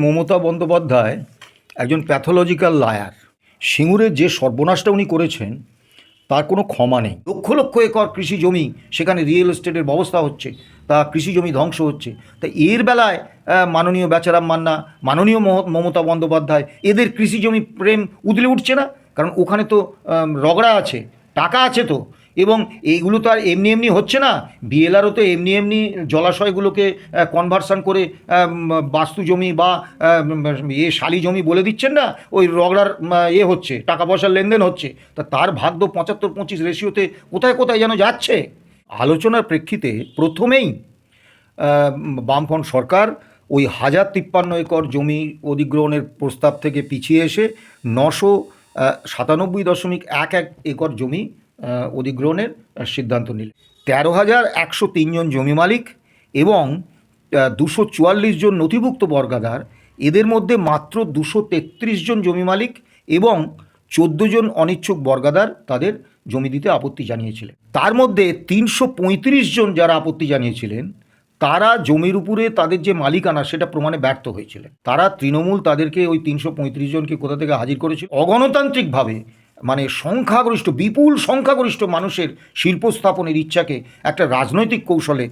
মমতা বন্দ্যোপাধ্যায় একজন pathological liar. সিঙ্গুরে যে সর্বনাশটা উনি করেছেন তার কোনো ক্ষমা নেই। লক্ষ লক্ষ একর কৃষি জমি, সেখানে রিয়েল এস্টেটের ব্যবস্থা হচ্ছে, তা কৃষি জমি ধ্বংস হচ্ছে। তা এর বেলায় মাননীয় বেচারাম মান্না, মাননীয় মমতা বন্দ্যোপাধ্যায়, এদের কৃষি জমি প্রেম উদলে উঠছে না? কারণ ওখানে তো রগড়া আছে, টাকা আছে তো, এবং এইগুলো তো আর এমনি এমনি হচ্ছে না। বিএলআরও তো এমনি এমনি জলাশয়গুলোকে কনভার্সন করে বাস্তু জমি বা শালি জমি বলে দিচ্ছেন না, ওই রগড়ার হচ্ছে, টাকা পয়সার লেনদেন হচ্ছে। তা তার ভাগ্য 75-25 রেশিওতে কোথায় কোথায় যেন যাচ্ছে। আলোচনার প্রেক্ষিতে প্রথমেই বামফ্রন্ট সরকার ওই 1053 একর জমি অধিগ্রহণের প্রস্তাব থেকে পিছিয়ে এসে 997.11 একর জমি অধিগ্রহণের সিদ্ধান্ত নিল। 13,103 জন জমি মালিক এবং 244 জন নথিভুক্ত বর্গাদার, এদের মধ্যে মাত্র 233 জন জমি মালিক এবং 14 জন অনিচ্ছুক বর্গাদার তাদের জমি দিতে আপত্তি জানিয়েছিলেন। তার মধ্যে 335 জন যারা আপত্তি জানিয়েছিলেন তারা জমির উপরে তাদের যে মালিকানা সেটা প্রমাণে ব্যর্থ হয়েছিলেন। তারা তৃণমূল তাদেরকে ওই 335 জনকে কোথা থেকে হাজির করেছিল, অগণতান্ত্রিকভাবে, মানে সংখ্যাগরিষ্ঠ, বিপুল সংখ্যাগরিষ্ঠ মানুষের শিল্প স্থাপনের ইচ্ছাকে একটা রাজনৈতিক কৌশলে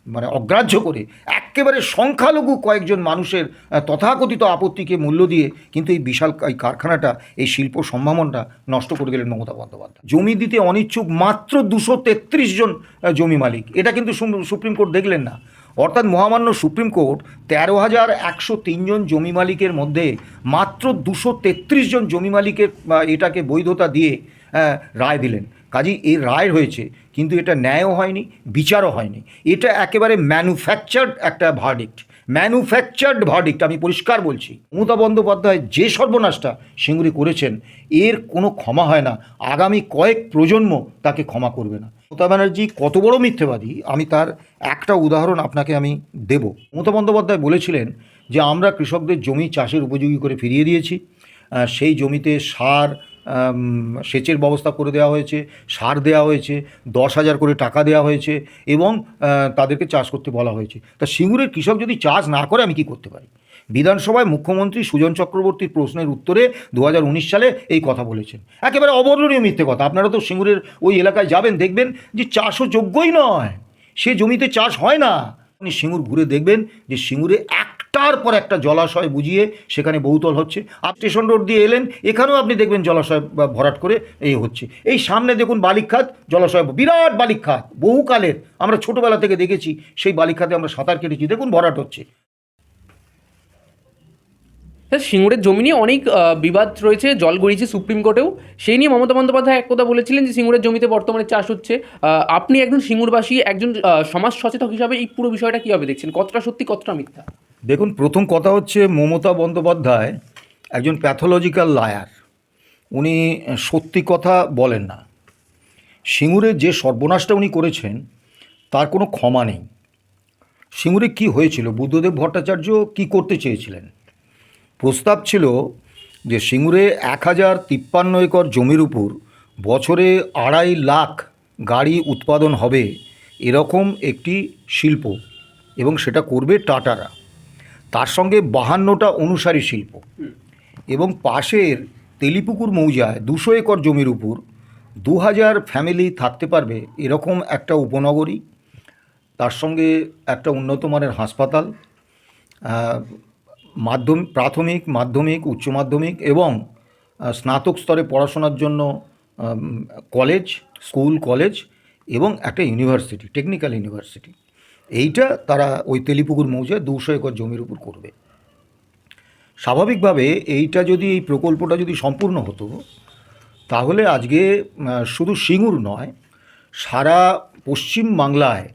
মানে অগ্রাহ্য করে একেবারে সংখ্যালঘু কয়েকজন মানুষের তথাকথিত আপত্তিকে মূল্য দিয়ে কিন্তু এই বিশাল এই কারখানাটা, এই শিল্প সম্ভাবনাটা নষ্ট করে দিলেন মমতা বন্দ্যোপাধ্যায়। জমি দিতে অনিচ্ছুক মাত্র 233 জন জমি মালিক, এটা কিন্তু সুপ্রিম কোর্ট দেখলেন না। অর্থাৎ মহামান্য সুপ্রিম কোর্ট 13,103 জন জমি মালিকের মধ্যে মাত্র 233 জন জমি মালিকের এটাকে বৈধতা দিয়ে রায় দিলেন। কাজেই এই রায় হয়েছে, কিন্তু এটা ন্যায়ও হয়নি, বিচারও হয়নি। এটা একেবারে ম্যানুফ্যাকচার্ড একটা ভার্ডিক্ট, ম্যানুফ্যাকচার্ড ভার্ডিক্ট। আমি পরিষ্কার বলছি, মমতা বন্দ্যোপাধ্যায় যে সর্বনাশটা সিঙ্গুরে করেছেন এর কোনো ক্ষমা হয় না। আগামী কয়েক প্রজন্ম তাকে ক্ষমা করবে না। মমতা ব্যানার্জি কত বড় মিথ্যেবাদী, আমি তার একটা উদাহরণ আপনাকে আমি দেব। মমতা বন্দ্যোপাধ্যায় বলেছিলেন যে আমরা কৃষকদের জমি চাষের উপযোগী করে ফিরিয়ে দিয়েছি, সেই জমিতে সার, সেচের ব্যবস্থা করে দেওয়া হয়েছে, সার দেওয়া হয়েছে, 10,000 করে টাকা দেওয়া হয়েছে এবং তাদেরকে চাষ করতে বলা হয়েছে। তা সিঙ্গুরের কৃষক যদি চাষ না করে আমি কি করতে পারি? বিধানসভায় মুখ্যমন্ত্রী সুজন চক্রবর্তীর প্রশ্নের উত্তরে 2019 সালে এই কথা বলেছেন। একেবারে অবর্ণনীয় মিথ্যে কথা। আপনারা তো সিঙ্গুরের ওই এলাকায় যাবেন, দেখবেন যে চাষও যোগ্যই নয়, সে জমিতে চাষ হয় না। আপনি সিঙ্গুর ঘুরে দেখবেন যে সিঙ্গুরে একটার পর একটা জলাশয় বুঝিয়ে সেখানে বহুতল হচ্ছে। আপনি স্টেশন রোড দিয়ে এলেন, এখানেও আপনি দেখবেন জলাশয় ভরাট করে এই হচ্ছে। এই সামনে দেখুন বালিখাত জলাশয়, বিরাট বালিখাত, বহুকালের, আমরা ছোটোবেলা থেকে দেখেছি, সেই বালিখাতে আমরা সাঁতার কেটেছি, দেখুন ভরাট হচ্ছে। স্যার, সিঙ্গুরের জমি নিয়ে অনেক বিবাদ রয়েছে, জল গড়িয়েছে সুপ্রিম কোর্টেও। সেই নিয়ে মমতা বন্দ্যোপাধ্যায় এক কথা বলেছিলেন যে সিঙ্গুরের জমিতে বর্তমানে চাষ হচ্ছে। আপনি একজন সিঙ্গুরবাসী, একজন সমাজ সচেতক হিসাবে এই পুরো বিষয়টা কীভাবে দেখছেন? কতটা সত্যি, কতটা মিথ্যা? দেখুন, প্রথম কথা হচ্ছে মমতা বন্দ্যোপাধ্যায় একজন প্যাথোলজিক্যাল লায়ার। উনি সত্যি কথা বলেন না। সিঙ্গুরে যে সর্বনাশটা উনি করেছেন তার কোনো ক্ষমা নেই। সিঙ্গুরে কি হয়েছিল, বুদ্ধদেব ভট্টাচার্য কি করতে চেয়েছিলেন? প্রস্তাব ছিল যে সিঙ্গুরে 1,053 একর জমির উপর বছরে 2.5 লাখ গাড়ি উৎপাদন হবে এরকম একটি শিল্প, এবং সেটা করবে টাটারা। তার সঙ্গে 52টা অনুসারী শিল্প, এবং পাশের তেলিপুকুর মৌজায় 200 একর জমির উপর 2,000 ফ্যামিলি থাকতে পারবে এরকম একটা উপনগরী, তার সঙ্গে একটা উন্নত মানের হাসপাতাল, প্রাথমিক, মাধ্যমিক, উচ্চ মাধ্যমিক এবং স্নাতক স্তরে পড়াশোনার জন্য কলেজ, স্কুল, কলেজ এবং একটা ইউনিভার্সিটি, টেকনিক্যাল ইউনিভার্সিটি। এইটা তারা ওই তেলিপুকুর মৌজায় 200 একর জমির উপর করবে। স্বাভাবিকভাবে এইটা যদি, এই প্রকল্পটা যদি সম্পূর্ণ হতো, তাহলে আজকে শুধু সিঙ্গুর নয়, সারা পশ্চিম বাংলায়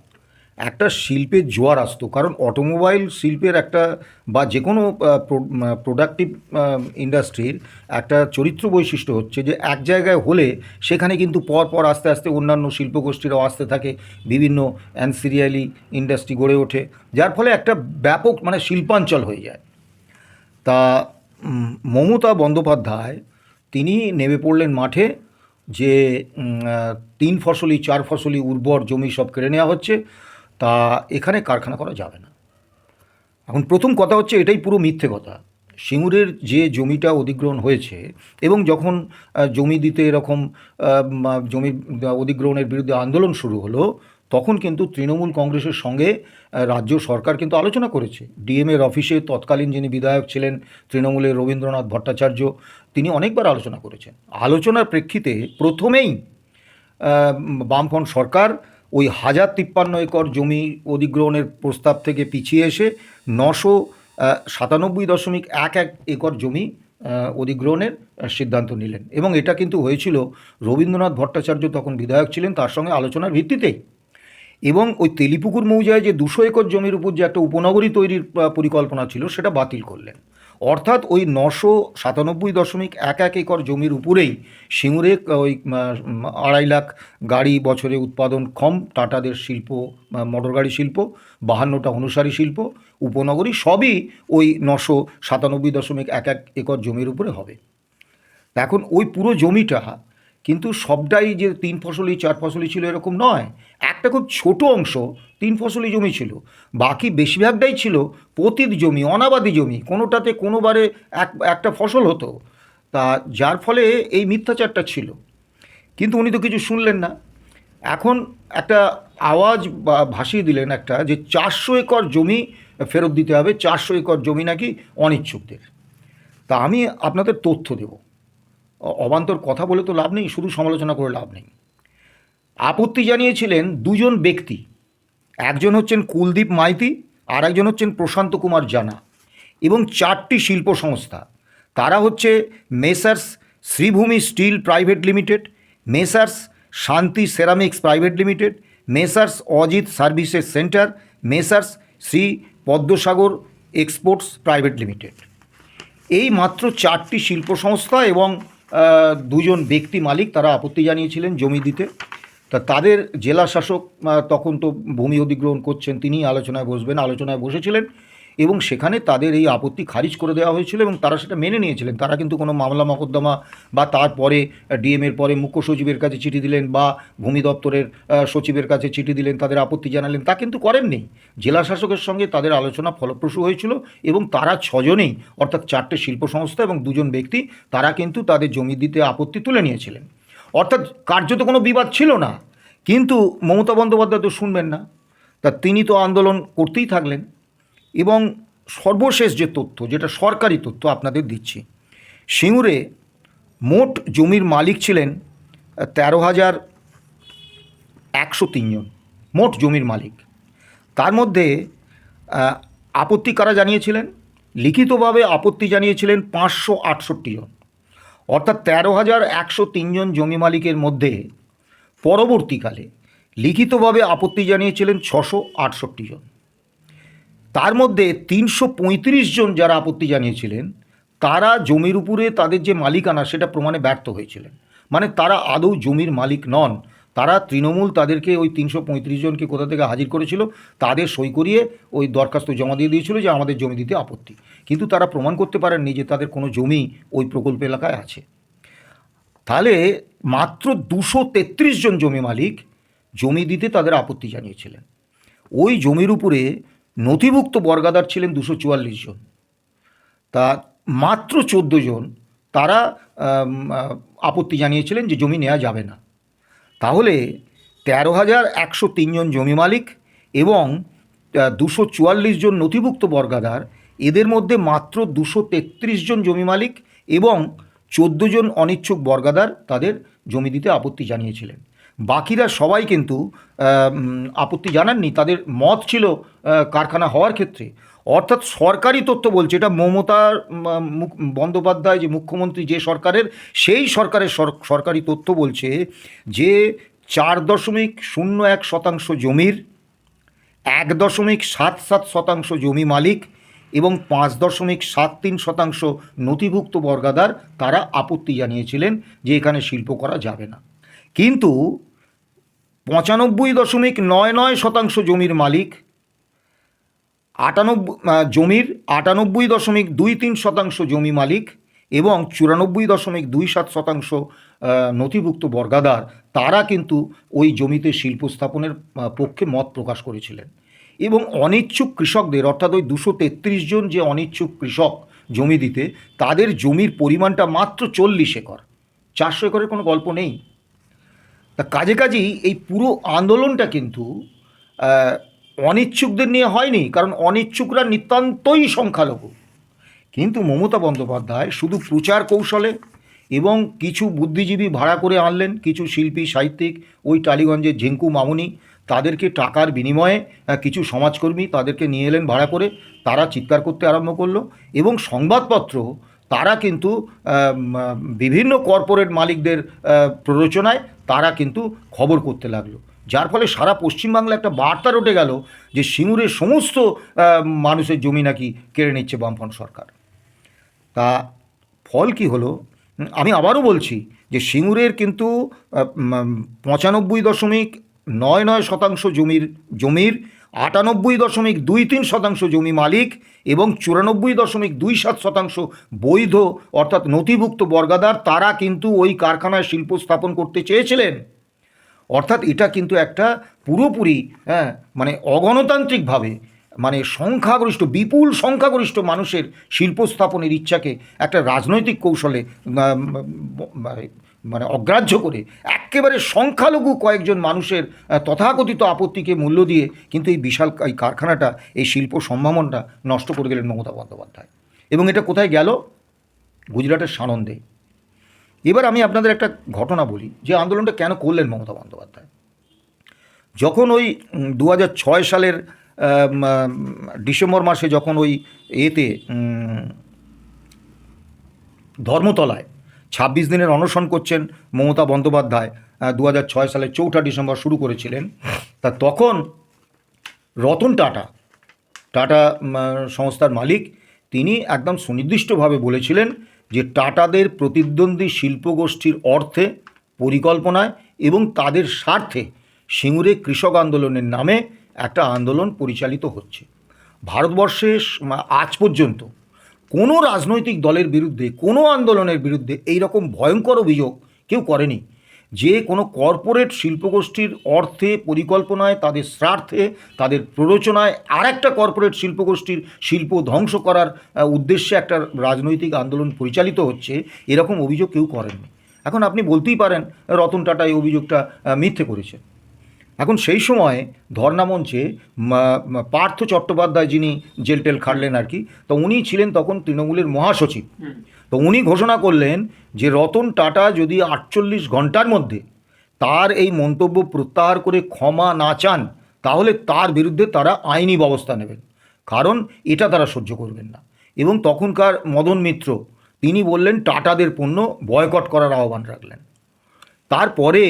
একটা শিল্পের জোয়ার আসতো। কারণ অটোমোবাইল শিল্পের একটা, বা যে কোনো প্রোডাক্টিভ ইন্ডাস্ট্রির একটা চরিত্র বৈশিষ্ট্য হচ্ছে যে এক জায়গায় হলে সেখানে কিন্তু পর আস্তে আস্তে অন্যান্য শিল্পগোষ্ঠীরাও আসতে থাকে, বিভিন্ন অ্যানসিরিয়ালি ইন্ডাস্ট্রি গড়ে ওঠে, যার ফলে একটা ব্যাপক মানে শিল্পাঞ্চল হয়ে যায়। তা মমতা বন্দ্যোপাধ্যায় তিনি নেমে পড়লেন মাঠে যে 3 ফসলি 4 ফসলি উর্বর জমি সব কেড়ে নেওয়া হচ্ছে, তা এখানে কারখানা করা যাবে না। এখন প্রথম কথা হচ্ছে, এটাই পুরো মিথ্যে কথা। সিঙ্গুরের যে জমিটা অধিগ্রহণ হয়েছে, এবং যখন জমি দিতে এরকম জমি অধিগ্রহণের বিরুদ্ধে আন্দোলন শুরু হলো, তখন কিন্তু তৃণমূল কংগ্রেসের সঙ্গে রাজ্য সরকার কিন্তু আলোচনা করেছে। ডিএমের অফিসে তৎকালীন যিনি বিধায়ক ছিলেন তৃণমূলের রবীন্দ্রনাথ ভট্টাচার্য, তিনি অনেকবার আলোচনা করেছেন। আলোচনার প্রেক্ষিতে প্রথমেই বামফ্রন্ট সরকার ওই 1053 একর জমি অধিগ্রহণের প্রস্তাব থেকে পিছিয়ে এসে 997.11 একর জমি অধিগ্রহণের সিদ্ধান্ত নিলেন। এবং এটা কিন্তু হয়েছিল রবীন্দ্রনাথ ভট্টাচার্য তখন বিধায়ক ছিলেন, তার সঙ্গে আলোচনার ভিত্তিতেই। এবং ওই তেলিপুকুর মৌজায় যে 200 একর জমির উপর যে একটা উপনগরী তৈরির পরিকল্পনা ছিল, সেটা বাতিল করলেন। অর্থাৎ ওই 997.11 একর জমির উপরেই সিঙ্গুরে ওই 2.5 লাখ গাড়ি বছরে উৎপাদনক্ষম টাটাদের শিল্প, মোটর গাড়ি শিল্প, 52টা অনুসারী শিল্প, উপনগরী সবই ওই 997.11 একর জমির উপরে হবে। এখন ওই পুরো জমিটা কিন্তু সবটাই যে 3 ফসলি 4 ফসলি ছিল এরকম নয়, একটা খুব ছোট অংশ 3 ফসলি জমি ছিল, বাকি বেশিরভাগটাই ছিল পতিত জমি, অনাবাদি জমি, কোনোটাতে কোনোবারে একটা ফসল হতো। তা যার ফলে এই মিথ্যাচারটা ছিল। কিন্তু উনি তো কিছু শুনলেন না। এখন একটা আওয়াজ ভাসিয়ে দিলেন একটা, যে 400 একর জমি ফেরত দিতে হবে, 400 একর জমি নাকি অনিচ্ছুকদের। তা আমি আপনাদের তথ্য দেব, অবান্তর কথা বলে তো লাভ নেই, শুধু সমালোচনা করে লাভ নেই। আপত্তি জানিয়েছিলেন দুজন ব্যক্তি, একজন হচ্ছেন কুলদীপ মাইতি, আর একজন হচ্ছেন প্রশান্ত কুমার জানা, এবং 4টি শিল্প সংস্থা। তারা হচ্ছে messrs Sreebhumi steel private limited, messrs Shanti ceramics private limited, messrs Ajit services centre, messrs Shri Padmasagar exports private limited. এই মাত্র 4টি শিল্প সংস্থা এবং দুজন ব্যক্তি মালিক তারা আপত্তি জানিয়েছিলেন জমি দিতে। তা তাদের জেলা শাসক তখন তো ভূমি অধিগ্রহণ করছেন, তিনি আলোচনায় বসবেন, আলোচনায় বসেছিলেন, এবং সেখানে তাদের এই আপত্তি খারিজ করে দেওয়া হয়েছিল এবং তারা সেটা মেনে নিয়েছিলেন। তারা কিন্তু কোনো মামলা মকদ্দমা বা তারপরে ডিএমের পরে মুখ্য সচিবের কাছে চিঠি দিলেন বা ভূমি দপ্তরের সচিবের কাছে চিঠি দিলেন, তাদের আপত্তি জানালেন, তা কিন্তু করেননি। জেলা শাসকের সঙ্গে তাদের আলোচনা ফলপ্রসূ হয়েছিল এবং তারা 6 জনেই, অর্থাৎ 4টে শিল্প সংস্থা এবং 2জন ব্যক্তি, তারা কিন্তু তাদের জমি দিতে আপত্তি তুলে নিয়েছিলেন। অর্থাৎ কার্যত কোনো বিবাদ ছিল না। কিন্তু মমতা বন্দ্যোপাধ্যায় তো শুনবেন না, তা তিনি তো আন্দোলন করতেই থাকলেন। এবং সর্বশেষ যে তথ্য, যেটা সরকারি তথ্য আপনাদের দিচ্ছি, সিঙ্গুরে মোট জমির মালিক ছিলেন 13,103 জন মোট জমির মালিক। তার মধ্যে আপত্তি কারা জানিয়েছিলেন? লিখিতভাবে আপত্তি জানিয়েছিলেন 568 জন। অর্থাৎ 13,103 জন জমি মালিকের মধ্যে পরবর্তীকালে লিখিতভাবে আপত্তি জানিয়েছিলেন 668 জন। তার মধ্যে 335 জন যারা আপত্তি জানিয়েছিলেন, তারা জমির উপরে তাদের যে মালিকানা সেটা প্রমাণে ব্যর্থ হয়েছিলেন। মানে তারা আদৌ জমির মালিক নন। তারা তৃণমূল তাদেরকে ওই 335 জনকে কোথা থেকে হাজির করেছিল, তাদের সই করিয়ে ওই দরখাস্ত জমা দিয়ে দিয়েছিল যে আমাদের জমি দিতে আপত্তি, কিন্তু তারা প্রমাণ করতে পারেননি যে তাদের কোনো জমি ওই প্রকল্প এলাকায় আছে। তাহলে মাত্র 233 জন জমি মালিক জমি দিতে তাদের আপত্তি জানিয়েছিলেন। ওই জমির উপরে নথিভুক্ত বর্গাদার ছিলেন 244 জন। তা মাত্র 14 জন তারা আপত্তি জানিয়েছিলেন যে জমি নেওয়া যাবে না। তাহলে 13,103 জন জমি মালিক এবং 244 জন নথিভুক্ত বর্গাদার, এদের মধ্যে মাত্র 233 জন জমি মালিক এবং 14 জন অনিচ্ছুক বর্গাদার তাদের জমি দিতে আপত্তি জানিয়েছিলেন। বাকিরা সবাই কিন্তু আপত্তি জানাননি, তাদের মত ছিল কারখানা হওয়ার ক্ষেত্রে। অর্থাৎ সরকারি তথ্য বলছে, এটা মমতা বন্দ্যোপাধ্যায় যে মুখ্যমন্ত্রী যে সরকারের, সেই সরকারের সরকারি তথ্য বলছে যে 4.01% জমির 1.77% জমি মালিক এবং 5.73% নথিভুক্ত বর্গাদার তারা আপত্তি জানিয়েছিলেন যে এখানে শিল্প করা যাবে না। কিন্তু 95.99% জমির মালিক, 98.23% জমি মালিক এবং 94.27% নথিভুক্ত বর্গাদার, তারা কিন্তু ওই জমিতে শিল্প স্থাপনের পক্ষে মত প্রকাশ করেছিলেন। এবং অনিচ্ছুক কৃষকদের, অর্থাৎ ওই 233 জন যে অনিচ্ছুক কৃষক জমি দিতে, তাদের জমির পরিমাণটা মাত্র 40 একর। 400 একরের কোনো গল্প নেই। তা কাজেই এই পুরো আন্দোলনটা কিন্তু অনিচ্ছুকদের নিয়ে হয়নি, কারণ অনিচ্ছুকরা নিতান্তই সংখ্যালঘু। কিন্তু মমতা বন্দ্যোপাধ্যায় শুধু প্রচার কৌশলে এবং কিছু বুদ্ধিজীবী ভাড়া করে আনলেন, কিছু শিল্পী সাহিত্যিক, ওই টালিগঞ্জের ঝিঙ্কু মামুনি, তাদেরকে টাকার বিনিময়ে কিছু সমাজকর্মী তাদেরকে নিয়ে এলেন ভাড়া করে, তারা চিৎকার করতে আরম্ভ করলো। এবং সংবাদপত্র তারা কিন্তু বিভিন্ন কর্পোরেট মালিকদের প্ররোচনায় তারা কিন্তু খবর করতে লাগলো, যার ফলে সারা পশ্চিমবাংলা একটা বার্তা রটে গেল যে সিঙ্গুরের সমস্ত মানুষের জমি নাকি কেড়ে নিচ্ছে বামফ্রন্ট সরকার। তা ফল কি হলো? আমি আবারও বলছি যে সিঙ্গুরের কিন্তু 95.99% জমির 98.23% জমি মালিক এবং 94.27% বৈধ অর্থাৎ নথিভুক্ত বর্গাদার, তারা কিন্তু ওই কারখানায় শিল্প স্থাপন করতে চেয়েছিলেন। অর্থাৎ এটা কিন্তু একটা পুরোপুরি মানে অগণতান্ত্রিকভাবে, মানে সংখ্যাগরিষ্ঠ, বিপুল সংখ্যাগরিষ্ঠ মানুষের শিল্প স্থাপনের ইচ্ছাকে একটা রাজনৈতিক কৌশলে মানে অগ্রাহ্য করে একেবারে সংখ্যালঘু কয়েকজন মানুষের তথাকথিত আপত্তিকে মূল্য দিয়ে কিন্তু এই বিশাল এই কারখানাটা, এই শিল্প সম্ভাবনাটা নষ্ট করে গেলেন মমতা বন্দ্যোপাধ্যায়। এবং এটা কোথায় গেল? গুজরাটের সানন্দে। এবার আমি আপনাদের একটা ঘটনা বলি যে আন্দোলনটা কেন করলেন মমতা বন্দ্যোপাধ্যায়। যখন ওই 2006 সালের ডিসেম্বর মাসে যখন ওই ধর্মতলায় 26 দিনের অনশন করছেন মমতা বন্দ্যোপাধ্যায়, 2006 সালের 4 ডিসেম্বর শুরু করেছিলেন, তা তখন রতন টাটা সংস্থার মালিক, তিনি একদম সুনির্দিষ্টভাবে বলেছিলেন যে টাটাদের প্রতিদ্বন্দ্বী শিল্পগোষ্ঠীর অর্থে, পরিকল্পনায় এবং তাদের স্বার্থে সিঙ্গুরে কৃষক আন্দোলনের নামে একটা আন্দোলন পরিচালিত হচ্ছে। ভারতবর্ষে আজ পর্যন্ত কোনো রাজনৈতিক দলের বিরুদ্ধে, কোনো আন্দোলনের বিরুদ্ধে এই রকম ভয়ঙ্কর অভিযোগ কেউ করেনি যে কোনো কর্পোরেট শিল্পগোষ্ঠীর অর্থে, পরিকল্পনায়, তাদের স্বার্থে, তাদের প্ররোচনায় আর একটা কর্পোরেট শিল্পগোষ্ঠীর শিল্প ধ্বংস করার উদ্দেশ্যে একটা রাজনৈতিক আন্দোলন পরিচালিত হচ্ছে, এরকম অভিযোগ কেউ করেননি। এখন আপনি বলতেই পারেন রতন টাটা এই অভিযোগটা মিথ্যে করেছে। এখন সেই সময় ধর্নামঞ্চে পার্থ চট্টোপাধ্যায়, যিনি জেল টেল খাটলেন আর কি, তো উনি ছিলেন তখন তৃণমূলের মহাসচিব। তো উনি ঘোষণা করলেন যে রতন টাটা যদি 48 ঘন্টার মধ্যে তার এই মন্তব্য প্রত্যাহার করে ক্ষমা না চান, তাহলে তার বিরুদ্ধে তারা আইনি ব্যবস্থা নেবেন, কারণ এটা তারা সহ্য করবেন না। এবং তখনকার মদন মিত্র, তিনি বললেন টাটাদের পণ্য বয়কট করার আহ্বান রাখলেন। তারপরে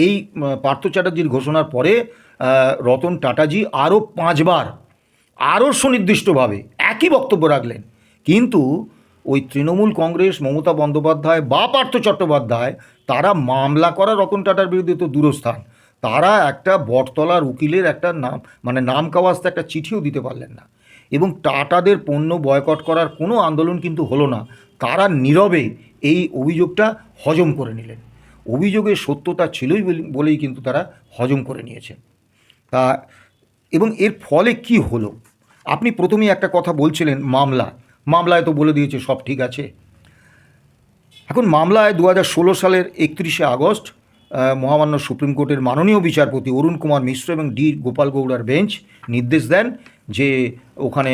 এই পার্থ চ্যাটার্জির ঘোষণার পরে রতন টাটাজি আরও 5 বার আরও সুনির্দিষ্টভাবে একই বক্তব্য রাখলেন। কিন্তু ওই তৃণমূল কংগ্রেস, মমতা বন্দ্যোপাধ্যায় বা পার্থ চট্টোপাধ্যায়, তারা মামলা করা রতন টাটার বিরুদ্ধে তো দূরস্থান, তারা একটা বটতলার উকিলের একটা নাম কাওয়াস্তে একটা চিঠিও দিতে পারলেন না। এবং টাটাদের পণ্য বয়কট করার কোনো আন্দোলন কিন্তু হলো না। তারা নীরবে এই অভিযোগটা হজম করে নিলেন। অভিযোগের সত্যতা ছিলই বলেই কিন্তু তারা হজম করে নিয়েছেন। তা এবং এর ফলে কি হলো? আপনি প্রথমেই একটা কথা বলছিলেন, মামলায় তো বলে দিয়েছে সব ঠিক আছে। এখন মামলায় 2016 সালের 31শে আগস্ট মহামান্য সুপ্রিম কোর্টের মাননীয় বিচারপতি অরুণ কুমার মিশ্র এবং ডি গোপাল গৌড়ার বেঞ্চ নির্দেশ দেন যে ওখানে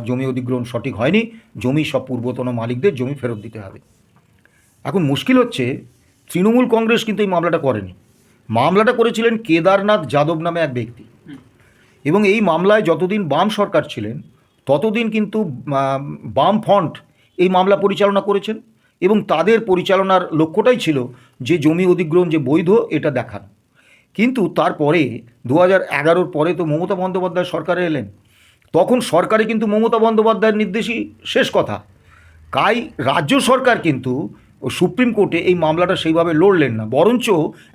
জমি অধিগ্রহণ সঠিক হয়নি, জমি সব পূর্বতন মালিকদের জমি ফেরত দিতে হবে। এখন মুশকিল হচ্ছে, তৃণমূল কংগ্রেস কিন্তু এই মামলাটা করেনি। মামলাটা করেছিলেন কেদারনাথ যাদব নামে এক ব্যক্তি। এবং এই মামলায় যতদিন বাম সরকার ছিলেন ততদিন কিন্তু বামফ্রন্ট এই মামলা পরিচালনা করেছেন এবং তাদের পরিচালনার লক্ষ্যটাই ছিল যে জমি অধিগ্রহণ যে বৈধ এটা দেখানো। কিন্তু তারপরে 2011 পরে তো মমতা বন্দ্যোপাধ্যায় সরকারে এলেন, তখন সরকারে কিন্তু মমতা বন্দ্যোপাধ্যায়ের নির্দেশই শেষ কথা। তাই রাজ্য সরকার কিন্তু সুপ্রিম কোর্টে এই মামলাটা সেইভাবে লড়লেন না, বরঞ্চ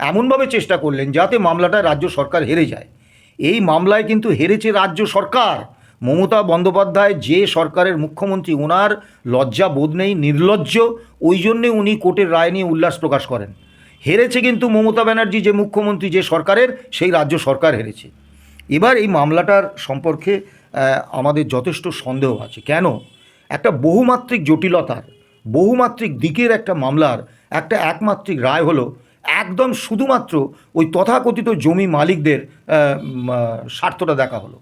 এমনভাবে চেষ্টা করলেন যাতে মামলাটা রাজ্য সরকার হেরে যায়। এই মামলায় কিন্তু হেরেছে রাজ্য সরকার। মমতা বন্দ্যোপাধ্যায় যে সরকারের মুখ্যমন্ত্রী, ওনার লজ্জা বোধ নেই, নির্লজ্জ, ওই জন্যে উনি কোর্টের রায় নিয়ে উল্লাস প্রকাশ করেন। হেরেছে কিন্তু মমতা ব্যানার্জি যে মুখ্যমন্ত্রী, যে সরকারের, সেই রাজ্য সরকার হেরেছে। এবার এই মামলাটার সম্পর্কে আমাদের যথেষ্ট সন্দেহ আছে। কেন? একটা বহুমাত্রিক জটিলতার, বহুমাত্রিক দিকের একটা মামলার একটা একমাত্রিক রায় হলো একদম শুধুমাত্র ওই তথাকথিত জমি মালিকদের স্বার্থটা দেখা হলো।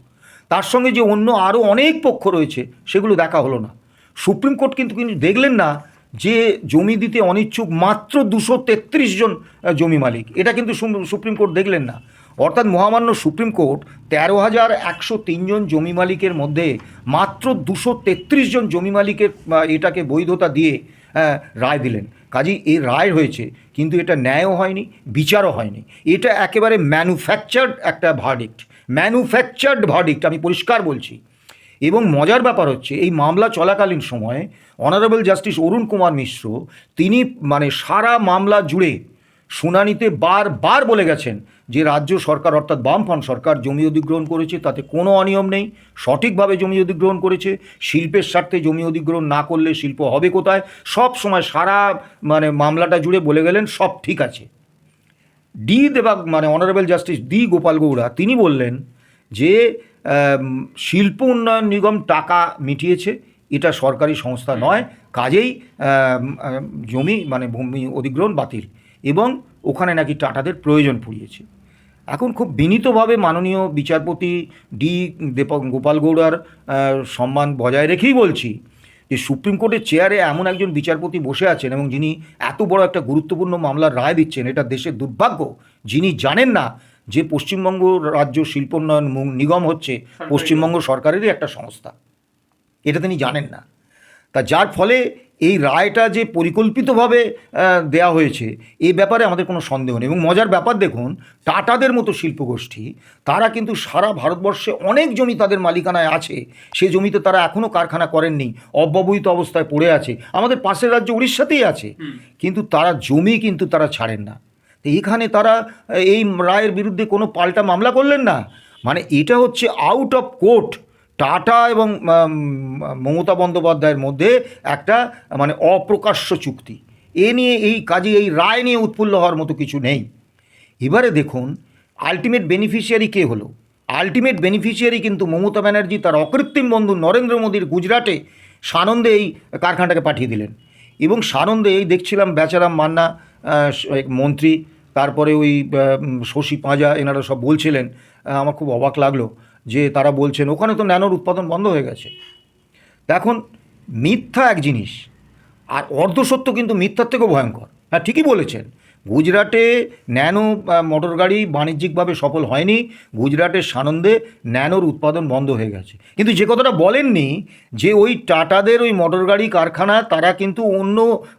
তার সঙ্গে যে অন্য আরও অনেক পক্ষ রয়েছে সেগুলো দেখা হলো না। সুপ্রিম কোর্ট কিন্তু দেখলেন না যে জমি দিতে অনিচ্ছুক মাত্র 233 জন জমি মালিক, এটা কিন্তু সুপ্রিম কোর্ট দেখলেন না। অর্থাৎ মহামান্য সুপ্রিম কোর্ট 13,103 জন জমি মালিকের মধ্যে মাত্র 233 জন জমি মালিকের এটাকে বৈধতা দিয়ে রায় দিলেন। কাজেই এই রায় হয়েছে, কিন্তু এটা ন্যায়ও হয়নি, বিচারও হয়নি। এটা একেবারে ম্যানুফ্যাকচার্ড একটা ভার্ডিক্ট, ম্যানুফ্যাকচার্ড ভার্ডিক্ট, আমি পরিষ্কার বলছি। এবং মজার ব্যাপার হচ্ছে এই মামলা চলাকালীন সময়ে অনারেবল জাস্টিস অরুণ কুমার মিশ্র তিনি সারা মামলা জুড়ে শুনানিতে বারবার বলে গেছেন যে রাজ্য সরকার অর্থাৎ বামফ্রন্ট সরকার জমি অধিগ্রহণ করেছে, তাতে কোনো অনিয়ম নেই, সঠিকভাবে জমি অধিগ্রহণ করেছে, শিল্পের স্বার্থে জমি অধিগ্রহণ না করলে শিল্প হবে কোথায়, সব সময় সারা মামলাটা জুড়ে বলে গেলেন সব ঠিক আছে। অনারেবল জাস্টিস ডি গোপাল গৌড়া তিনি বললেন যে শিল্প উন্নয়ন নিগম টাকা মিটিয়েছে, এটা সরকারি সংস্থা নয়, কাজেই জমি ভূমি অধিগ্রহণ বাতিল, এবং ওখানে নাকি টাটাদের প্রয়োজন পড়িয়েছে। এখন খুব বিনীতভাবে মাননীয় বিচারপতি ডি গোপাল গৌড়ার সম্মান বজায় রেখেই বলছি যে সুপ্রিম কোর্টের চেয়ারে এমন একজন বিচারপতি বসে আছেন এবং যিনি এত বড় একটা গুরুত্বপূর্ণ মামলার রায় দিচ্ছেন, এটা দেশের দুর্ভাগ্য। যিনি জানেন না যে পশ্চিমবঙ্গ রাজ্য শিল্পোন্নয়ন নিগম হচ্ছে পশ্চিমবঙ্গ সরকারেরই একটা সংস্থা, এটা তিনি জানেন না। তা যার ফলে এই রায়টা যে পরিকল্পিতভাবে দেয়া হয়েছে এই ব্যাপারে আমাদের কোনো সন্দেহ নেই। এবং মজার ব্যাপার দেখুন, টাটাদের মতো শিল্পগোষ্ঠী তারা কিন্তু সারা ভারতবর্ষে অনেক জমি তাদের মালিকানায় আছে, সে জমিতে তারা এখনও কারখানা করেননি, অব্যবহৃত অবস্থায় পড়ে আছে, আমাদের পাশের রাজ্য উড়িষ্যাতেই আছে, কিন্তু তারা জমি কিন্তু তারা ছাড়েন না। তো এখানে তারা এই রায়ের বিরুদ্ধে কোনো পাল্টা মামলা করলেন না। এটা হচ্ছে আউট অফ কোর্ট টাটা এবং মমতা বন্দ্যোপাধ্যায়ের মধ্যে একটা অপ্রকাশ্য চুক্তি। এ নিয়ে এই কাজে এই রায় নিয়ে উৎফুল্ল হওয়ার মতো কিছু নেই। এবারে দেখুন আলটিমেট বেনিফিশিয়ারি কে হলো? আলটিমেট বেনিফিশিয়ারি কিন্তু মমতা ব্যানার্জি তার অকৃত্রিম বন্ধু নরেন্দ্র মোদীর গুজরাটে সানন্দে এই কারখানাটাকে পাঠিয়ে দিলেন। এবং সানন্দে এই দেখছিলাম বেচারাম মান্না মন্ত্রী, তারপরে ওই শশী পাঁজা, এনারা সব বলছিলেন, আমার খুব অবাক লাগলো যে তারা বলছেন ওখানে তো ন্যানোর উৎপাদন বন্ধ হয়ে গেছে। এখন মিথ্যা এক জিনিস, আর অর্ধসত্য কিন্তু মিথ্যার থেকেও ভয়ঙ্কর। হ্যাঁ, ঠিকই বলেছেন, গুজরাটে ন্যানো মোটর গাড়ি বাণিজ্যিকভাবে সফল হয়নি, গুজরাটের সানন্দে ন্যানোর উৎপাদন বন্ধ হয়ে গেছে। কিন্তু যে কথাটা বলেননি যে ওই টাটাদের ওই মোটর গাড়ি কারখানা তারা কিন্তু অন্য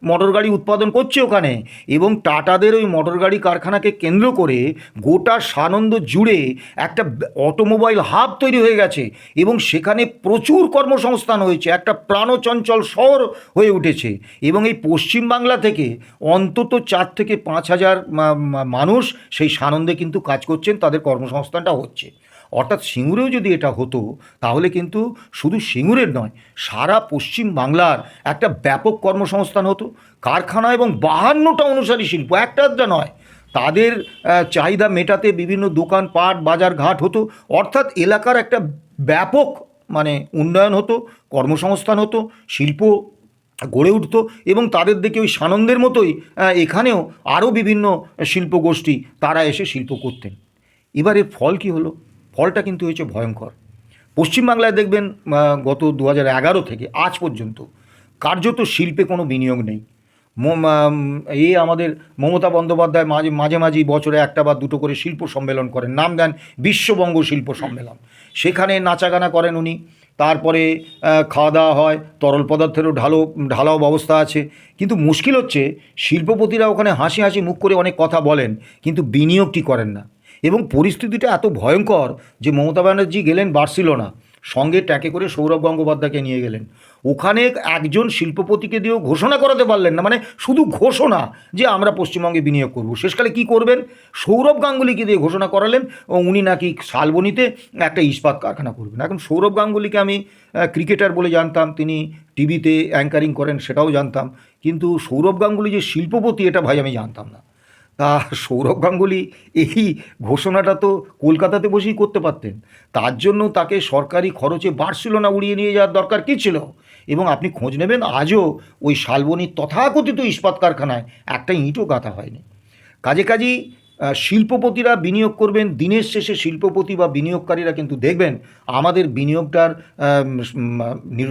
মোটর গাড়ি উৎপাদন করছে ওখানে, এবং টাটাদের ওই মোটর গাড়ি কারখানাকে কেন্দ্র করে গোটা সানন্দ জুড়ে একটা অটোমোবাইল হাব তৈরি হয়ে গেছে, এবং সেখানে প্রচুর কর্মসংস্থান হয়েছে, একটা প্রাণচঞ্চল শহর হয়ে উঠেছে। এবং এই পশ্চিমবাংলা থেকে অন্তত 4 থেকে 5,000 মানুষ সেই সানন্দে কিন্তু কাজ করছেন, তাদের কর্মসংস্থানটা হচ্ছে। অর্থাৎ সিঙ্গুরেও যদি এটা হতো তাহলে কিন্তু শুধু সিঙ্গুরের নয়, সারা পশ্চিম বাংলার একটা ব্যাপক কর্মসংস্থান হতো। কারখানা এবং 52টা অনুসারী শিল্প, একটা নয়, তাদের চাহিদা মেটাতে বিভিন্ন দোকান পাট বাজার ঘাট হতো। অর্থাৎ এলাকার একটা ব্যাপক উন্নয়ন হতো, কর্মসংস্থান হতো, শিল্প গড়ে উঠত, এবং তাদের দেখে ওই সানন্দের মতোই এখানেও আরও বিভিন্ন শিল্পগোষ্ঠী তারা এসে শিল্প করতেন। এবারে ফল কি হলো? ফলটা কিন্তু হয়েছে ভয়ঙ্কর। পশ্চিমবাংলায় দেখবেন গত 2011 থেকে আজ পর্যন্ত কার্যত শিল্পে কোনো বিনিয়োগ নেই। আমাদের মমতা বন্দ্যোপাধ্যায় মাঝে মাঝেই বছরে 1 বা 2 করে শিল্প সম্মেলন করেন, নাম দেন বিশ্ববঙ্গ শিল্প সম্মেলন, সেখানে নাচাগানা করেন উনি। তারপরে খাওয়া দাওয়া হয়, তরল পদার্থেরও ঢালাও ব্যবস্থা আছে। কিন্তু মুশকিল হচ্ছে শিল্পপতিরা ওখানে হাসি হাসি মুখ করে অনেক কথা বলেন, কিন্তু বিনিয়োগটি করেন না। এবং পরিস্থিতিটা এত ভয়ঙ্কর যে মমতা ব্যানার্জি গেলেন বার্সেলোনা, সঙ্গে ট্যাকে করে সৌরভ গঙ্গোপাধ্যায়কে নিয়ে গেলেন। ওখানে একজন শিল্পপতিকে দিয়েও ঘোষণা করাতে পারলেন না, শুধু ঘোষণা যে আমরা পশ্চিমবঙ্গে বিনিয়োগ করব। শেষকালে কি করবেন? সৌরভ গাঙ্গুলিকে দিয়ে ঘোষণা করালেন উনি নাকি শালবনীতে একটা ইস্পাত কারখানা করবেন। এখন সৌরভ গাঙ্গুলিকে আমি ক্রিকেটার বলে জানতাম, তিনি টিভিতে অ্যাঙ্কারিং করেন সেটাও জানতাম, কিন্তু সৌরভ গাঙ্গুলি যে শিল্পপতি এটা ভাই আমি জানতাম না। তা সৌরভ গাঙ্গুলি এই ঘোষণাটা তো কলকাতাতে বসেই করতে পারতেন। তার জন্য তাকে সরকারি খরচে বার্সেলোনা উড়িয়ে নিয়ে যাওয়ার দরকার কী ছিল? এবং আপনি খোঁজ নেবেন, আজও ওই শালবনির তথাকথিত ইস্পাত কারখানায় একটা ইঁটও গাঁথা হয়নি। কাজেই শিল্পপতিরা বিনিয়োগ করবেন, দিনের শেষে শিল্পপতি বা বিনিয়োগকারীরা কিন্তু দেখবেন আমাদের বিনিয়োগটার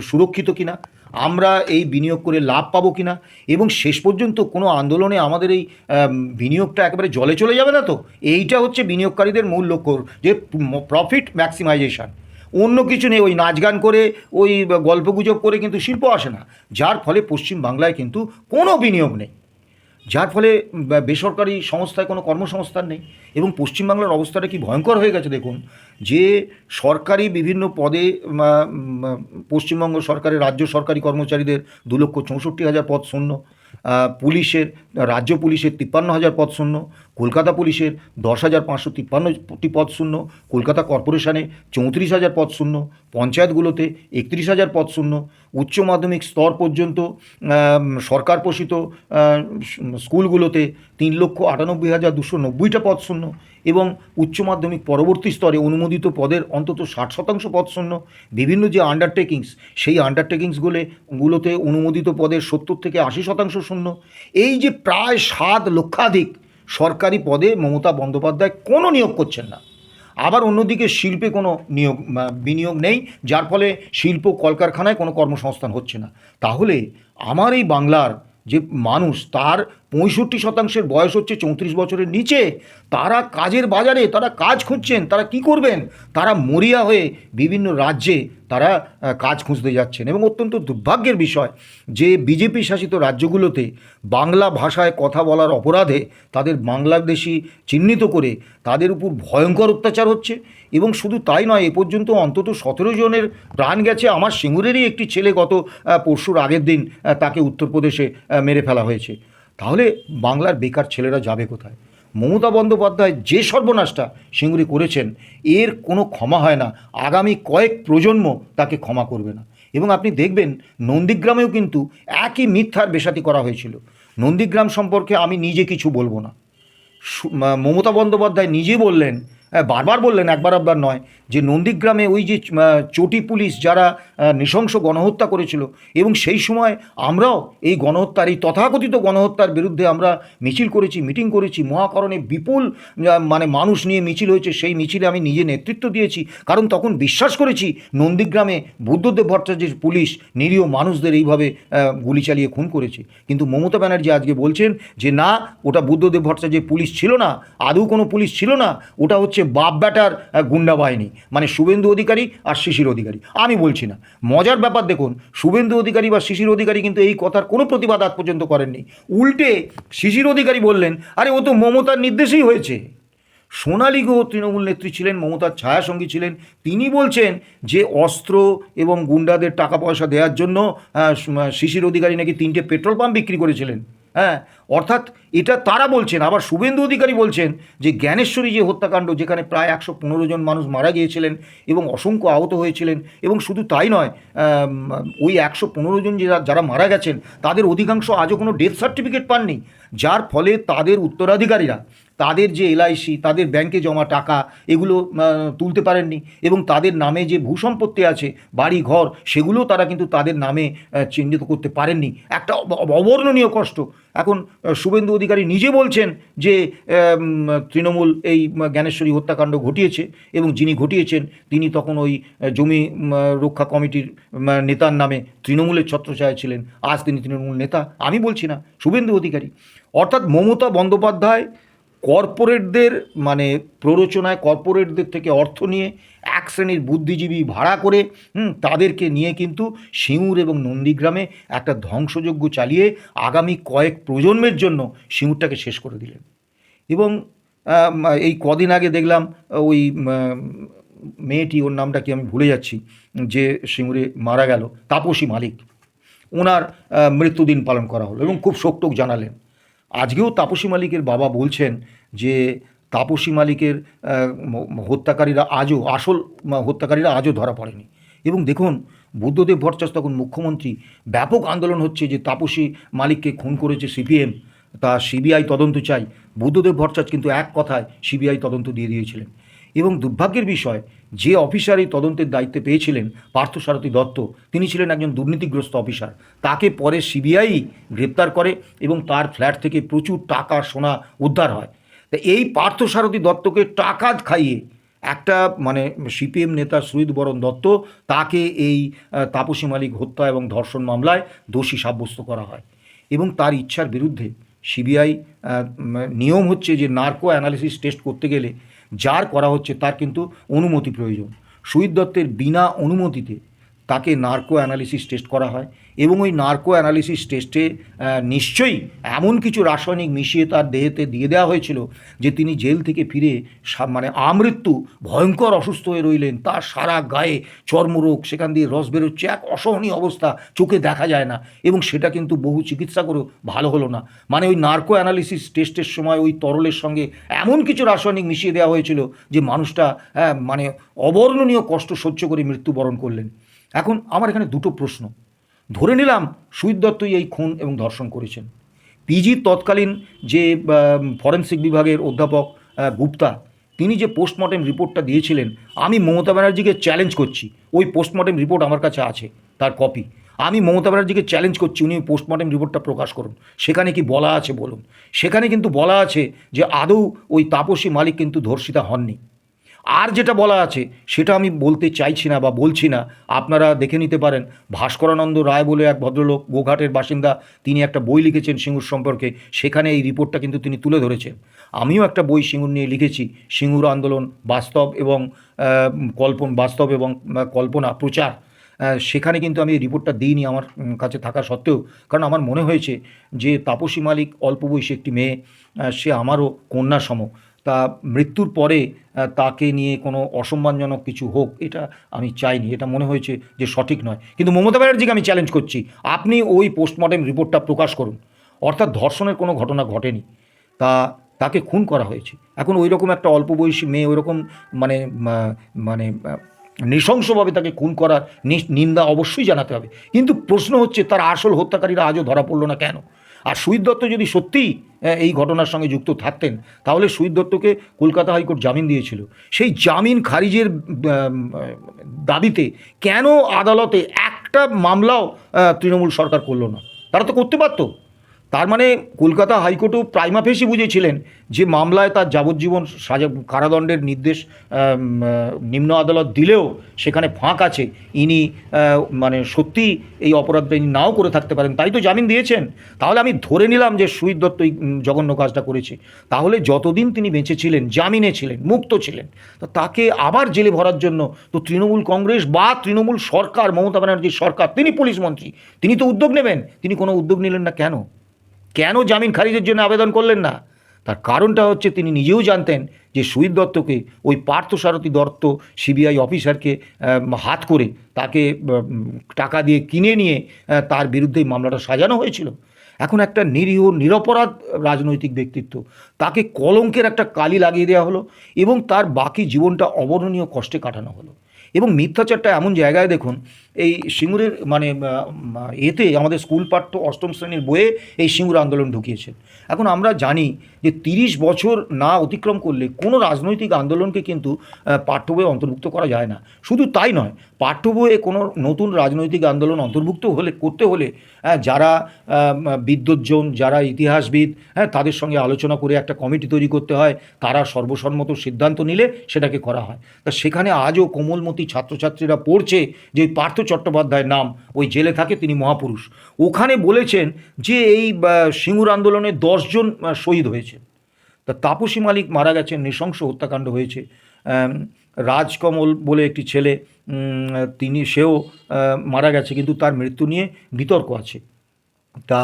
সুরক্ষিত কিনা, আমরা এই বিনিয়োগ করে লাভ পাবো কিনা, এবং শেষ পর্যন্ত কোনো আন্দোলনে আমাদের এই বিনিয়োগটা একেবারে জলে চলে যাবে না তো। এইটা হচ্ছে বিনিয়োগকারীদের মূল লক্ষ্য, যে প্রফিট ম্যাক্সিমাইজেশন। অন্য কিছু নেই, ওই নাচ গান করে ওই গল্পগুজব করে কিন্তু শিল্প আসে না, যার ফলে পশ্চিম বাংলায় কিন্তু কোনো বিনিয়োগ নেই, যার ফলে বেসরকারি সংস্থায় কোনো কর্মসংস্থান নেই। এবং পশ্চিমবাংলার অবস্থাটা কি ভয়ঙ্কর হয়ে গেছে দেখুন, যে সরকারি বিভিন্ন পদে পশ্চিমবঙ্গ সরকারের রাজ্য সরকারি কর্মচারীদের 2,64,000 পদ শূন্য, পুলিশের রাজ্য পুলিশের 53,000 পদ শূন্য, কলকাতা পুলিশের 10,553টি পদ শূন্য, কলকাতা কর্পোরেশনে 34,000 পদ শূন্য, পঞ্চায়েতগুলোতে 31,000 পদ শূন্য, উচ্চ মাধ্যমিক স্তর পর্যন্ত সরকার পোষিত স্কুলগুলোতে 3,98,290টা পদ শূন্য, এবং উচ্চ মাধ্যমিক পরবর্তী স্তরে অনুমোদিত পদের অন্তত 60% পদ শূন্য। বিভিন্ন যে আন্ডারটেকিংস, সেই আন্ডারটেকিংসগুলোতে অনুমোদিত পদের 70 থেকে 80% শূন্য। এই যে প্রায় 7 লক্ষাধিক সরকারি পদে মমতা বন্দ্যোপাধ্যায় কোনো নিয়োগ করছেন না। আবার অন্যদিকে শিল্পে কোনো বিনিয়োগ নেই, যার ফলে শিল্প কলকারখানায় কোনো কর্মসংস্থান হচ্ছে না। তাহলে আমার এই বাংলার যে মানুষ, তার 65% বয়স হচ্ছে 34 বছরের নিচে, তারা কাজের বাজারে তারা কাজ খুঁজছেন, তারা কি করবেন? তারা মরিয়া হয়ে বিভিন্ন রাজ্যে তারা কাজ খুঁজতে যাচ্ছেন। এবং অত্যন্ত দুর্ভাগ্যের বিষয় যে বিজেপি শাসিত রাজ্যগুলোতে বাংলা ভাষায় কথা বলার অপরাধে তাদের বাংলাদেশি চিহ্নিত করে তাদের উপর ভয়ঙ্কর অত্যাচার হচ্ছে। এবং শুধু তাই নয়, এ পর্যন্ত অন্তত 17 জনের প্রাণ গেছে। আমার সিঙ্গুরেরই একটি ছেলে গত পরশুর আগের দিন তাকে উত্তরপ্রদেশে মেরে ফেলা হয়েছে। তাহলে বাংলার বেকার ছেলেরা যাবে কোথায়? মমতা বন্দ্যোপাধ্যায় যে সর্বনাশটা সিঙ্গুরে করেছেন, এর কোনো ক্ষমা হয় না। আগামী কয়েক প্রজন্ম তাকে ক্ষমা করবে না। এবং আপনি দেখবেন নন্দীগ্রামেও কিন্তু একই মিথ্যার বেশাতি করা হয়েছিল। নন্দীগ্রাম সম্পর্কে আমি নিজে কিছু বলবো না, মমতা বন্দ্যোপাধ্যায় নিজে বললেন, বারবার বললেন, একবার নয়, যে নন্দীগ্রামে ওই যে চটি পুলিশ যারা নৃশংস গণহত্যা করেছিল, এবং সেই সময় আমরাও এই গণহত্যার, এই তথাকথিত গণহত্যার বিরুদ্ধে আমরা মিছিল করেছি, মিটিং করেছি, মহাকরণে বিপুল মানুষ নিয়ে মিছিল হয়েছে। সেই মিছিলে আমি নিজে নেতৃত্ব দিয়েছি, কারণ তখন বিশ্বাস করেছি নন্দীগ্রামে বুদ্ধদেব ভট্টাচার্যের পুলিশ নিরীহ মানুষদের এইভাবে গুলি চালিয়ে খুন করেছে। কিন্তু মমতা ব্যানার্জি আজকে বলছেন যে না, ওটা বুদ্ধদেব ভট্টাচার্যের পুলিশ ছিল না, আদৌ কোনো পুলিশ ছিল না, ওটা হচ্ছে বাপ ব্যাটার গুন্ডা বাহিনী, মানে শুভেন্দু অধিকারী আর শিশির অধিকারী। আমি বলছি না। মজার ব্যাপার দেখুন, শুভেন্দু অধিকারী বা শিশির অধিকারী কিন্তু এই কথার কোনো প্রতিবাদ আজ পর্যন্ত করেননি। উল্টে শিশির অধিকারী বললেন, আরে ও তো মমতার নির্দেশেই হয়েছে। সোনালী গুহ তৃণমূল নেত্রী ছিলেন, মমতার ছায়াসঙ্গী ছিলেন, তিনি বলছেন যে অস্ত্র এবং গুন্ডাদের টাকা পয়সা দেওয়ার জন্য শিশির অধিকারী নাকি 3টে পেট্রোল পাম্প বিক্রি করেছিলেন। হ্যাঁ, অর্থাৎ এটা তারা বলছেন। আবার শুভেন্দু অধিকারী বলছেন যে জ্ঞানেশ্বরী যে হত্যাকাণ্ড, যেখানে প্রায় 115 জন মানুষ মারা গিয়েছিলেন এবং অসংখ্য আহত হয়েছিলেন, এবং শুধু তাই নয়, ওই 115 জন যারা মারা গেছেন তাদের অধিকাংশ আজও কোনো ডেথ সার্টিফিকেট পাননি, যার ফলে তাদের উত্তরাধিকারীরা তাদের যে এলআইসি, তাদের ব্যাংকে জমা টাকা, এগুলো তুলতে পারেননি, এবং তাদের নামে যে ভূসম্পত্তি আছে, বাড়ি ঘর, সেগুলো তারা কিন্তু তাদের নামে চিহ্নিত করতে পারেননি। একটা অবর্ণনীয় কষ্ট। এখন শুভেন্দু অধিকারী নিজে বলছেন যে তৃণমূল এই জ্ঞানেশ্বরী হত্যাকাণ্ড ঘটিয়েছে, এবং যিনি ঘটিয়েছেন তিনি তখন ওই জমি রক্ষা কমিটির নেতার নামে তৃণমূলের ছত্রছায়া ছিলেন। আজ তিনি তৃণমূল নেতা। আমি বলছি না, শুভেন্দু অধিকারী। অর্থাৎ মমতা বন্দ্যোপাধ্যায় কর্পোরেটদের প্ররোচনায়, কর্পোরেটদের থেকে অর্থ নিয়ে এক শ্রেণীর বুদ্ধিজীবী ভাড়া করে তাদেরকে নিয়ে কিন্তু সিঙ্গুর এবং নন্দীগ্রামে একটা ধ্বংসযজ্ঞ চালিয়ে আগামী কয়েক প্রজন্মের জন্য সিঙ্গুরটাকে শেষ করে দিলেন। এবং এই কদিন আগে দেখলাম ওই মেয়েটি, ওর নামটা কি আমি ভুলে যাচ্ছি, যে সিঙ্গুরে মারা গেল, তাপসী মালিক, ওনার মৃত্যুদিন পালন করা হলো এবং খুব শোকটোক জানালেন। আজকেও তাপসী মালিকের বাবা বলছেন যে তাপসী মালিকের আসল হত্যাকারীরা আজও ধরা পড়েনি। এবং দেখুন, বুদ্ধদেব ভট্টাচার্য তখন মুখ্যমন্ত্রী, ব্যাপক আন্দোলন হচ্ছে যে তাপসী মালিককে খুন করেছে সিপিএম, তা সিবিআই তদন্ত চাই। বুদ্ধদেব ভট্টাচার্য কিন্তু এক কথায় সিবিআই তদন্ত দিয়ে দিয়েছিলেন। এবং দুর্ভাগ্যের বিষয়, যে অফিসার এই তদন্তের দায়িত্বে পেয়েছিলেন পার্থসারথী দত্ত, তিনি ছিলেন একজন দুর্নীতিগ্রস্ত অফিসার। তাকে পরে সিবিআই গ্রেপ্তার করে এবং তার ফ্ল্যাট থেকে প্রচুর টাকা সোনা উদ্ধার হয়। তা এই পার্থসারথী দত্তকে টাকা খাইয়ে একটা মানে সিপিএম নেতা সুজিত বরণ দত্ত, তাকে এই তাপসী মালিক হত্যা এবং ধর্ষণ মামলায় দোষী সাব্যস্ত করা হয়। এবং তার ইচ্ছার বিরুদ্ধে সিবিআই নিয়ম হচ্ছে যে নার্কো অ্যানালিসিস টেস্ট করতে গেলে যার করা হচ্ছে তার কিন্তু অনুমতি প্রয়োজন। সুজিত দত্তের বিনা অনুমতিতে তাকে নার্কো অ্যানালিসিস টেস্ট করা হয় এবং ওই নার্কো অ্যানালিসিস টেস্টে নিশ্চয়ই এমন কিছু রাসায়নিক মিশিয়ে তার দেহেতে দিয়ে দেওয়া হয়েছিল যে তিনি জেল থেকে ফিরে মানে আমৃত্যু ভয়ঙ্কর অসুস্থ হয়ে রইলেন। তার সারা গায়ে চর্মরোগ, সেখান দিয়ে রস বেরোচ্ছে, এক অসহনীয় অবস্থা, চোখে দেখা যায় না। এবং সেটা কিন্তু বহু চিকিৎসা করেও ভালো হলো না। মানে ওই নার্কো অ্যানালিসিস টেস্টের সময় ওই তরলের সঙ্গে এমন কিছু রাসায়নিক মিশিয়ে দেওয়া হয়েছিল যে মানুষটা মানে অবর্ণনীয় কষ্ট সহ্য করে মৃত্যুবরণ করলেন। এখন আমার এখানে দুটো প্রশ্ন। ধরে নিলাম সুজিত দত্তই এই খুন এবং ধর্ষণ করেছেন। পিজির তৎকালীন যে ফরেন্সিক বিভাগের অধ্যাপক গুপ্তা, তিনি যে পোস্টমর্টেম রিপোর্টটা দিয়েছিলেন, আমি মমতা ব্যানার্জিকে চ্যালেঞ্জ করছি, ওই পোস্টমর্টেম রিপোর্ট আমার কাছে আছে, তার কপি। আমি মমতা ব্যানার্জিকে চ্যালেঞ্জ করছি, উনি পোস্টমর্টেম রিপোর্টটা প্রকাশ করুন। সেখানে কি বলা আছে বলুন। সেখানে কিন্তু বলা আছে যে আদৌ ওই তাপসী মালিক কিন্তু ধর্ষিতা হননি। আর যেটা বলা আছে সেটা আমি বলতে চাইছি না বা বলছি না, আপনারা দেখে নিতে পারেন। ভাস্করানন্দ রায় বলে এক ভদ্রলোক, গোঘাটের বাসিন্দা, তিনি একটা বই লিখেছেন সিঙ্গুর সম্পর্কে, সেখানে এই রিপোর্টটা কিন্তু তিনি তুলে ধরেছেন। আমিও একটা বই সিঙ্গুর নিয়ে লিখেছি, সিঙ্গুর আন্দোলন বাস্তব এবং কল্পনা প্রচার। সেখানে কিন্তু আমি এই রিপোর্টটা দিইনি আমার কাছে থাকা সত্ত্বেও, কারণ আমার মনে হয়েছে যে তাপসী মালিক অল্প বয়সী একটি মেয়ে, সে আমারও কন্যা সম। তা মৃত্যুর পরে তাকে নিয়ে কোনো অসম্মানজনক কিছু হোক, এটা আমি চাইনি, এটা মনে হয়েছে যে সঠিক নয়। কিন্তু মমতা ব্যানার্জিকে আমি চ্যালেঞ্জ করছি, আপনি ওই পোস্টমর্টেম রিপোর্টটা প্রকাশ করুন। অর্থাৎ ধর্ষণের কোনো ঘটনা ঘটেনি, তাকে খুন করা হয়েছে। এখন ওই রকম একটা অল্প বয়সী মেয়ে ওই রকম মানে মানে নৃশংসভাবে তাকে খুন করার নিন্দা অবশ্যই জানাতে হবে। কিন্তু প্রশ্ন হচ্ছে তার আসল হত্যাকারীরা আজও ধরা পড়লো না কেন? আর সুজিত দত্ত যদি সত্যিই এই ঘটনার সঙ্গে যুক্ত থাকতেন, তাহলে সুজিত দত্তকে কলকাতা হাইকোর্ট জামিন দিয়েছিল। সেই জামিন খারিজের দাবিতে কেন আদালতে একটা মামলাও তৃণমূল সরকার করলো না? তারা তো করতে পারত। তার মানে কলকাতা হাইকোর্টও প্রাইমা ফেসি বুঝেছিলেন যে মামলায় তার যাবজ্জীবন কারাদণ্ডের নির্দেশ নিম্ন আদালত দিলেও সেখানে ফাঁক আছে, ইনি মানে সত্যি এই অপরাধটা ইনি নাও করে থাকতে পারেন, তাই তো জামিন দিয়েছেন। তাহলে আমি ধরে নিলাম যে সুজিত দত্ত এই জঘন্য কাজটা করেছে। তাহলে যতদিন তিনি বেঁচে ছিলেন, জামিনে ছিলেন, মুক্ত ছিলেন, তো তাকে আবার জেলে ভরার জন্য তো তৃণমূল কংগ্রেস বা তৃণমূল সরকার, মমতা ব্যানার্জির সরকার, তিনি পুলিশ মন্ত্রী, তিনি তো উদ্যোগ নেবেন। তিনি কোনো উদ্যোগ নিলেন না কেন জামিন খারিজের জন্য আবেদন করলেন না? তার কারণটা হচ্ছে তিনি নিজেও জানতেন যে সুজিত দত্তকে ওই পার্থসারথী দত্ত সিবিআই অফিসারকে হাত করে তাকে টাকা দিয়ে কিনে নিয়ে তার বিরুদ্ধে মামলাটা সাজানো হয়েছিল। এখন একটা নিরীহ নিরপরাধ রাজনৈতিক ব্যক্তিত্ব, তাকে কলঙ্কের একটা কালি লাগিয়ে দেওয়া হলো এবং তার বাকি জীবনটা অবর্ণনীয় কষ্টে কাটানো হলো। এবং মিথ্যাচারটা এমন জায়গায় দেখুন, এই সিঙ্গুরের মানে এতে আমাদের স্কুল পাঠ্য অষ্টম শ্রেণীর বইয়ে এই সিঙ্গুর আন্দোলন ঢুকিয়েছেন। এখন আমরা জানি যে 30 বছর না অতিক্রম করলে কোনো রাজনৈতিক আন্দোলনকে কিন্তু পাঠ্য বইয়ে অন্তর্ভুক্ত করা যায় না। শুধু তাই নয়, পাঠ্য বইয়ে কোনো নতুন রাজনৈতিক আন্দোলন অন্তর্ভুক্ত করতে হলে যারা বিদ্বজ্জন, যারা ইতিহাসবিদ, তাদের সঙ্গে আলোচনা করে একটা কমিটি তৈরি করতে হয়, তারা সর্বসম্মত সিদ্ধান্ত নিলে সেটাকে করা হয়। তা সেখানে আজও কোমলমতি ছাত্রছাত্রীরা পড়ছে যে ওই পার্থ চট্টোপাধ্যায়ের নাম, ওই জেলে থাকে, তিনি মহাপুরুষ। ওখানে বলেছেন যে এই সিঙ্গুর আন্দোলনে 10 জন শহীদ হয়েছে। তা তাপসী মালিক মারা গেছেন, নৃশংস হত্যাকাণ্ড হয়েছে। রাজকমল বলে একটি ছেলে, সেও মারা গেছে, কিন্তু তার মৃত্যু নিয়ে বিতর্ক আছে। তা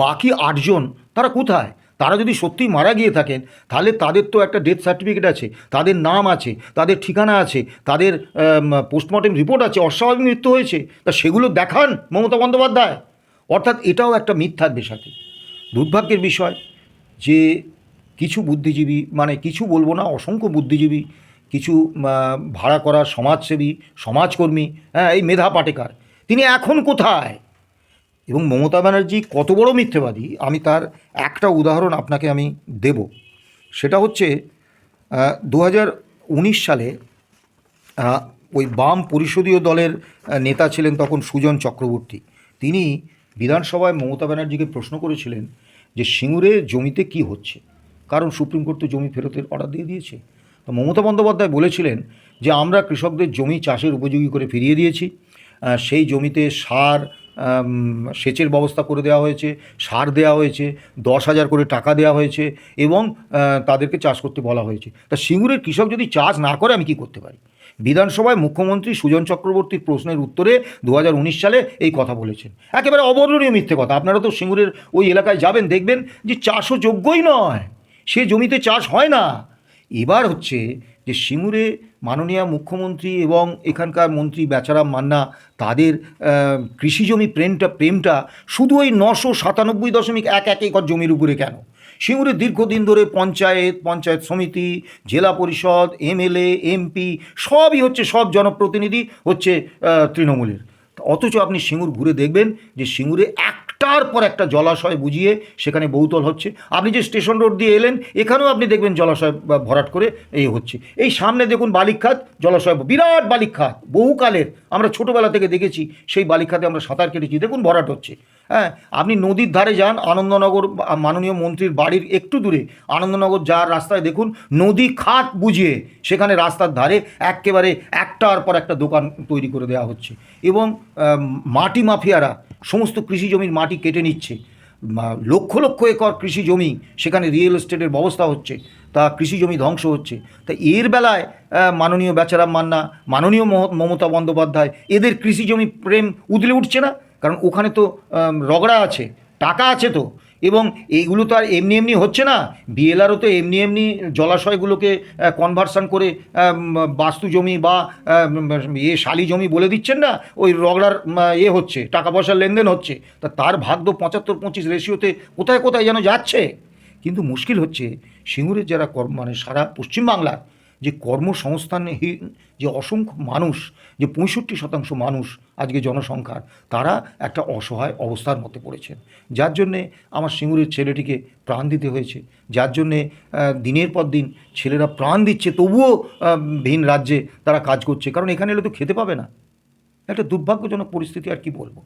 বাকি 8 জন তারা কোথায়? তারা যদি সত্যি মারা গিয়ে থাকেন, তাহলে তাদের তো একটা ডেথ সার্টিফিকেট আছে, তাদের নাম আছে, তাদের ঠিকানা আছে, তাদের পোস্টমর্টেম রিপোর্ট আছে, অস্বাভাবিক মৃত্যু হয়েছে, তা সেগুলো দেখান মমতা বন্দ্যোপাধ্যায়। অর্থাৎ এটাও একটা মিথ্যার বেশাতি। দুর্ভাগ্যের বিষয় যে কিছু বুদ্ধিজীবী, মানে কিছু বলবো না, অসংখ্য বুদ্ধিজীবী, কিছু ভাড়া করা সমাজসেবী, সমাজকর্মী, এই মেধা পাটেকার, তিনি এখন কোথায়? এবং মমতা ব্যানার্জি কত বড় মিথ্যেবাদী আমি তার একটা উদাহরণ আপনাকে আমি দেব। সেটা হচ্ছে 2019 সালে ওই বাম পরিষদীয় দলের নেতা ছিলেন তখন সুজন চক্রবর্তী। তিনি বিধানসভায় মমতা ব্যানার্জিকে প্রশ্ন করেছিলেন যে সিঙ্গুরে জমিতে কি হচ্ছে, কারণ সুপ্রিম কোর্ট তো জমি ফেরতের অর্ডার দিয়ে দিয়েছে। তো মমতা বন্দ্যোপাধ্যায় বলেছিলেন যে আমরা কৃষকদের জমি চাষের উপযোগী করে ফিরিয়ে দিয়েছি, সেই জমিতে সার সেচের ব্যবস্থা করে দেওয়া হয়েছে, সার দেওয়া হয়েছে, 10,000 করে টাকা দেওয়া হয়েছে এবং তাদেরকে চাষ করতে বলা হয়েছে। তা সিঙ্গুরের কৃষক যদি চাষ না করে আমি কি করতে পারি? বিধানসভায় মুখ্যমন্ত্রী সুজন চক্রবর্তীর প্রশ্নের উত্তরে 2019 সালে এই কথা বলেছেন। একেবারে অবর্ণনীয় মিথ্যে কথা। আপনারা তো সিঙ্গুরের ওই এলাকায় যাবেন, দেখবেন যে চাষও যোগ্যই নয়, সে জমিতে চাষ হয় না। এবার হচ্ছে যে সিঙ্গুরে মাননীয় মুখ্যমন্ত্রী এবং এখানকার মন্ত্রী বেচারাম মান্না তাদের কৃষি জমি প্রেমটা শুধু ওই 997.11 একর জমির উপরে কেন? সিঙ্গুরে দীর্ঘদিন ধরে পঞ্চায়েত সমিতি, জেলা পরিষদ, এমএলএ, এমপি সবই হচ্ছে, সব জনপ্রতিনিধি হচ্ছে তৃণমূলের। অথচ আপনি সিঙ্গুর ঘুরে দেখবেন যে সিঙ্গুরে একটার পর একটা জলাশয় বুঝিয়ে সেখানে বহুতল হচ্ছে। আপনি যে স্টেশন রোড দিয়ে এলেন এখানেও আপনি দেখবেন জলাশয় ভরাট করে এই হচ্ছে। এই সামনে দেখুন বালিখাত জলাশয়, বিরাট বালিখাত, বহুকালের, আমরা ছোটোবেলা থেকে দেখেছি সেই বালিখাতে আমরা সাঁতার কেটেছি, দেখুন ভরাট হচ্ছে। হ্যাঁ, আপনি নদীর ধারে যান, আনন্দনগর মাননীয় মন্ত্রীর বাড়ির একটু দূরে আনন্দনগর যাওয়ার রাস্তায় দেখুন নদী খাত বুঝিয়ে সেখানে রাস্তার ধারে একেবারে একটার পর একটা দোকান তৈরি করে দেওয়া হচ্ছে এবং মাটি মাফিয়ারা সমস্ত কৃষি জমির মাটি কেটে নিচ্ছে। লক্ষ লক্ষ একর কৃষি জমি সেখানে রিয়েল এস্টেটের ব্যবস্থা হচ্ছে, তা কৃষি জমি ধ্বংস হচ্ছে। তা এর বেলায় মাননীয় বেচারাম মান্না, মাননীয় মমতা বন্দ্যোপাধ্যায় এদের কৃষি জমি প্রেম উদলে উঠছে না, কারণ ওখানে তো রগড়া আছে, টাকা আছে তো। এবং এইগুলো তো আর এমনি এমনি হচ্ছে না। বিএলআরও তো এমনি এমনি জলাশয়গুলোকে কনভার্সন করে বাস্তু জমি বা শালি জমি বলে দিচ্ছেন না, ওই রগড়ার হচ্ছে, টাকা পয়সার লেনদেন হচ্ছে। তা তার ভাগ তো 75-25 রেশিওতে কোথায় কোথায় যেন যাচ্ছে। কিন্তু মুশকিল হচ্ছে সিঙ্গুরের যারা মানে সারা পশ্চিমবাংলার যে কর্মসংস্থানহীন যে অসংখ্য মানুষ, যে 65% মানুষ আজকে জনসংখ্যার, তারা একটা অসহায় অবস্থার মধ্যে পড়েছেন, যার জন্যে আমার সিঙ্গুরের ছেলেটিকে প্রাণ দিতে হয়েছে, যার জন্যে দিনের পর দিন ছেলেরা প্রাণ দিচ্ছে, তবুও ভিন রাজ্যে তারা কাজ করছে, কারণ এখানে এলে তো খেতে পাবে না। একটা দুর্ভাগ্যজনক পরিস্থিতি, আর কি বলবো।